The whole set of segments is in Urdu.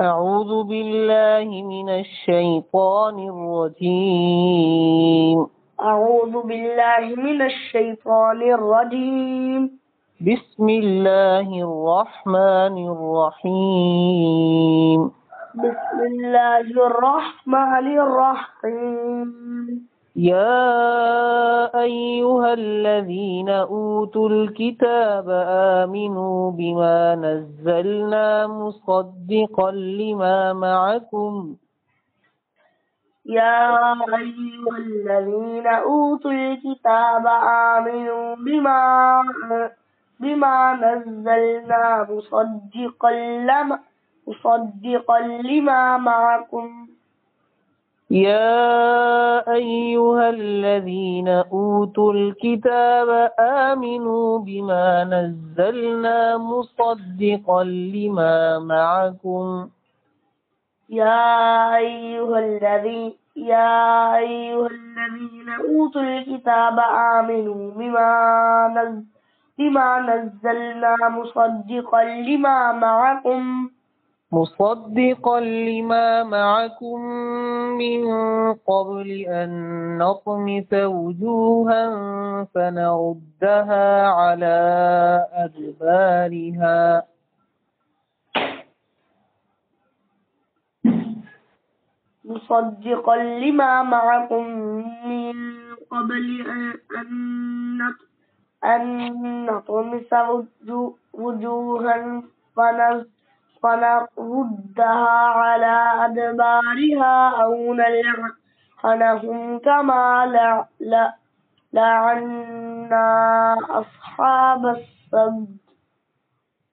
أعوذ بالله من الشيطان الرجيم. أعوذ بالله من الشيطان الرجيم. بسم الله الرحمن الرحيم. بسم الله الرحمن الرحيم. يا أيها الذين أوتوا الكتاب آمنوا بما نزلنا مصدقا لما معكم. يا أيها الذين أوتوا الكتاب آمنوا بما نزلنا مصدقا لما معكم. يا أيها الذين أوتوا الكتاب آمنوا بما نزلنا مصدقا لما معكم. يا أيها الذين أوتوا الكتاب آمنوا بما نزلنا مصدقا لما معكم من قبل أن نطمس وجوها فنردها على أدبارها مصدقا لما معكم من قبل أن نطمس وجوها فنردها على أدبارها أو نلعنهم كما لعنا أصحاب السبت.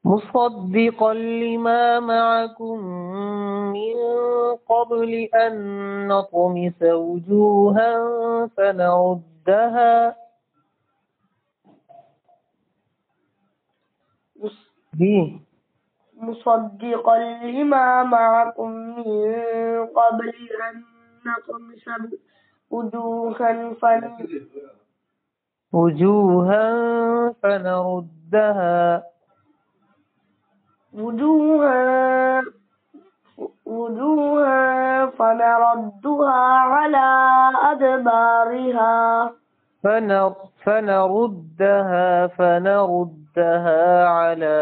مصدقا لما معكم من قبل أن نطمس وجوها فنردها مصدقا لما معكم من قبل أن نطمس وجوها فنردها فنردها على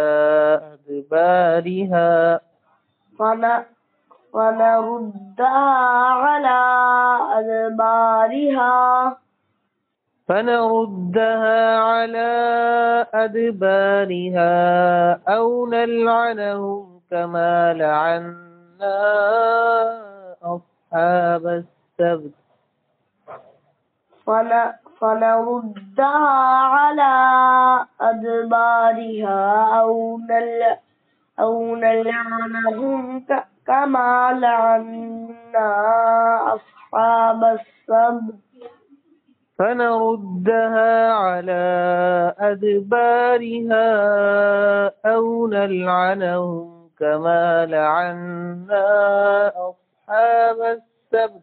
أدبارها فنردها على أدبارها أو نلعنهم كما لعنا أصحاب السبت. فنردها على أدبارها أو نلعنهم كما لعنا أصحاب السبت. فنردها على أدبارها أو نلعنهم كما لعنا أصحاب السبت.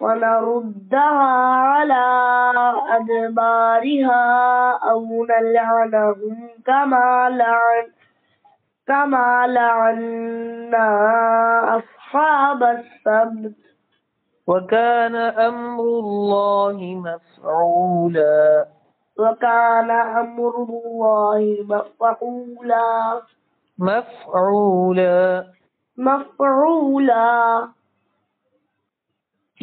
فنردها على أدبارها أو نلعنهم كما لعنا أصحاب السبت. وكان أمر الله مفعولا. وكان أمر الله مفعولا.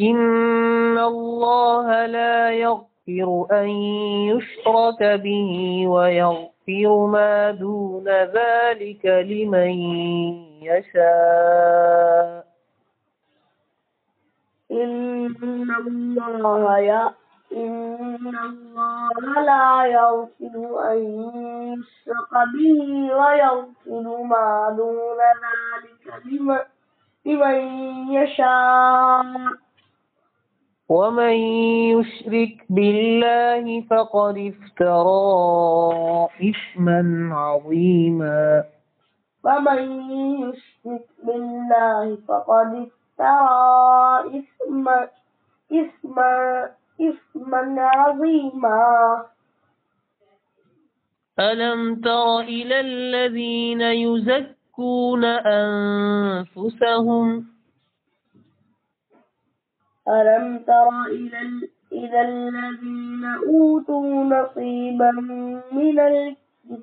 إن الله لا يغفر أن يشرك به ويغفر ما دون ذلك لمن يشاء. إن الله لا يغفر أن يشرك به ويغفر ما دون ذلك لمن يشاء. ومن يشرك بالله فقد افترى إثما عظيما. ومن يشرك بالله فقد افترى إثما عظيما. ألم تر إلى الذين يزكون أنفسهم ألم تر إلى الذين أوتوا نصيبا من الكتاب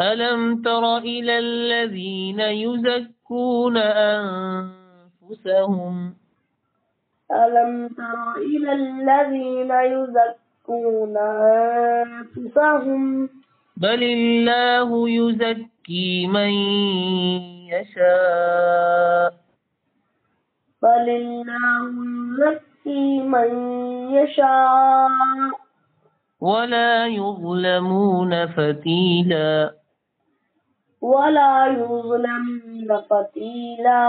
ألم تر إلى الذين يزكون أنفسهم ألم تر إلى الذين يزكون أنفسهم بل الله يزكي من يشاء بل الله يزكي من يشاء ولا يظلمون فتيلا ولا يظلمون فتيلا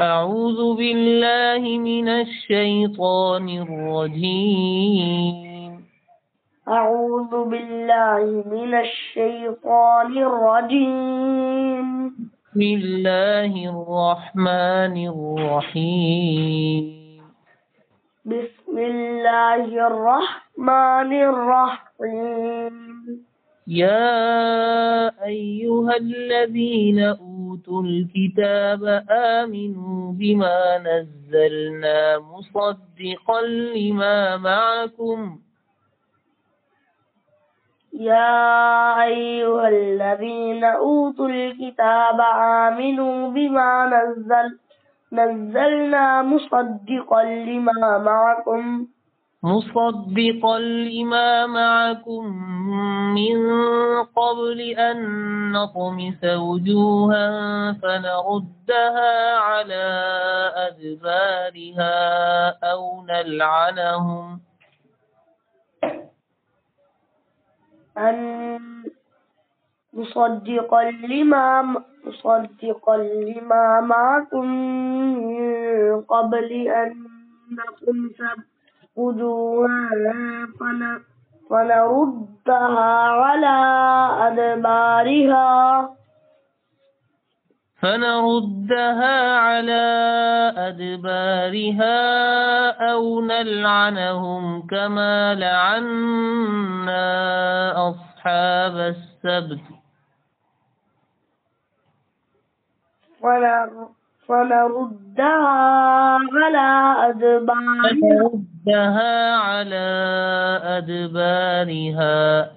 أعوذ بالله من الشيطان الرجيم أعوذ بالله من الشيطان الرجيم بسم الله الرحمن الرحيم بسم الله الرحمن الرحيم يا أيها الذين أوتوا الكتاب آمنوا بما نزلنا مصدقا لما معكم يا أيها الذين أوتوا الكتاب آمنوا بما نزلنا مصدقا لما معكم من قبل أن نطمس وجوها فنردها على أدبارها أو نلعنهم مصدقا لما معكم من قبل أن نطمس وجوها فنردها على أدبارها أو نلعنهم كما لعنا أصحاب السبت فنردها على أدبارها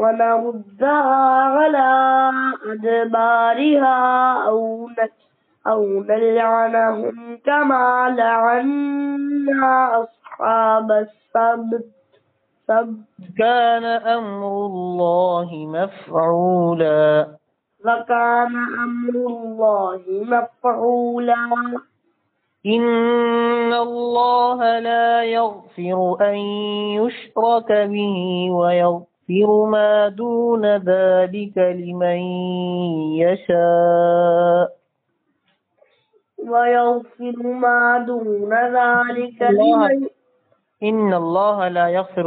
ونردها على أدبارها أو نلعنهم كما لعنا أصحاب السبت كان أمر الله مفعولا وكان أمر الله مفعولا إن الله لا يغفر أن يشرك به ويغفر ما دون ذلك لمن يشاء إن الله لا يغفر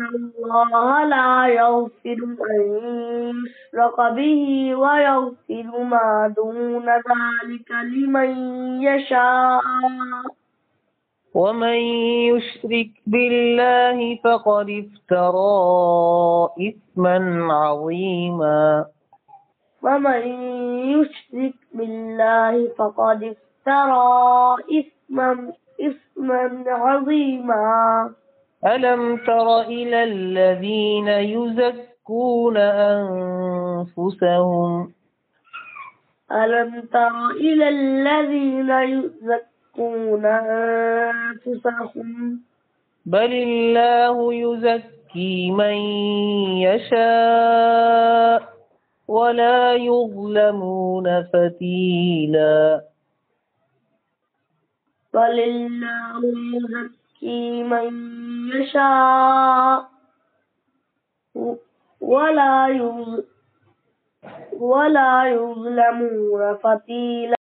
إن الله لا يغفر أن يشرك به ويغفر ما دون ذلك لمن يشاء ومن يشرك بالله فقد افترى إثما عظيما ومن يشرك بالله فقد افترى إثما عظيما ألم تر إلى الذين يزكون أنفسهم ألم تر إلى الذين يزكون أنفسهم بل الله يزكي من يشاء ولا يظلمون فتيلا بل الله يزكي من يشاء ولا يظلمون فتيلا